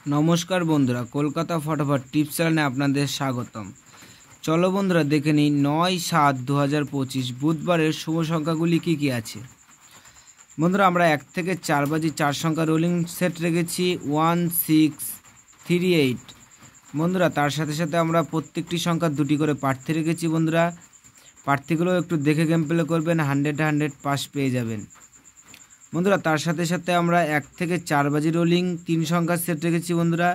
নমস্কার বন্ধুরা, কলকাতা ফটাফট টিপস চ্যানেলে আপনাদের স্বাগতম। চলো বন্ধুরা দেখে নিই 9/7/2025 বুধবারের শুভ সংখ্যাগুলি কী কী আছে। বন্ধুরা আমরা 1 থেকে 4 বাজি 4 সংখ্যা রোলিং সেট রেখেছি 1638। বন্ধুরা তার সাথে সাথে আমরা প্রত্যেকটি সংখ্যা দুটি করে প্রার্থী রেখেছি। বন্ধুরা প্রার্থীগুলো একটু দেখে গেম প্লে করবেন, 100 পাস পেয়ে যাবেন। বন্ধুরা তার সাথে সাথে আমরা 1 থেকে 4 বাজি রোলিং 3 সংখ্যার সেট রেখেছি। বন্ধুরা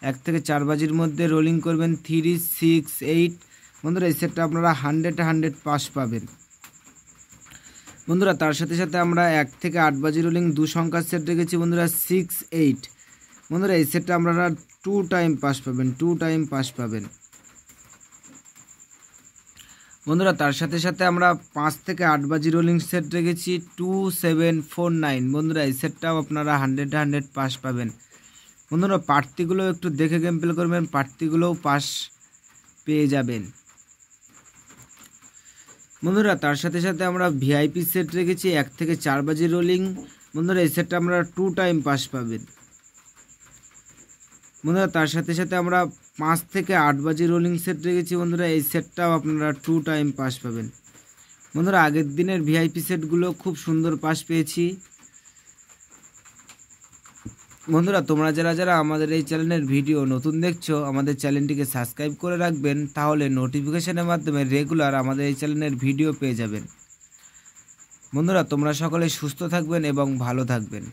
1 থেকে 4 বাজির মধ্যে রোলিং করবেন 368। বন্ধুরা এই সেটটা আপনারা 100 পাস পাবেন। বন্ধুরা তার সাথে সাথে আমরা 1 থেকে 8 বাজি রোলিং 2 সংখ্যার সেট রেখেছি। বন্ধুরা 68। বন্ধুরা এই সেটটা আপনারা 2 টাইম পাস পাবেন, 2 টাইম পাস পাবেন। বন্ধুরা তার সাথে সাথে আমরা 5 থেকে 8 বাজি রোলিং সেট রেখেছি 2749। বন্ধুরা এই সেটটাও আপনারা 100 পাস পাবেন। বন্ধুরা প্রার্থীগুলো একটু দেখে গেম প্লে করবেন, প্রার্থীগুলোও পাস পেয়ে যাবেন। বন্ধুরা তার সাথে সাথে আমরা ভিআইপি সেট রেখেছি 1 থেকে 4 বাজি রোলিং। বন্ধুরা এই সেটটা আমরা 2 টাইম পাস পাবেন। বন্ধুরা তার সাথে সাথে আমরা 5 থেকে 8 বাজি রোলিং সেট রেখেছি। বন্ধুরা এই সেটটাও আপনারা 2 টাইম পাস পাবেন। বন্ধুরা আগের দিনের ভিআইপি সেটগুলো খুব সুন্দর পাস পেয়েছি। বন্ধুরা তোমরা যারা আমাদের এই চ্যানেলের ভিডিও নতুন দেখছো, আমাদের চ্যানেলটিকে সাবস্ক্রাইব করে রাখবেন, তাহলে নোটিফিকেশনের মাধ্যমে রেগুলার আমাদের এই চ্যানেলের ভিডিও পেয়ে যাবেন। বন্ধুরা তোমরা সকলে সুস্থ থাকবেন এবং ভালো থাকবেন।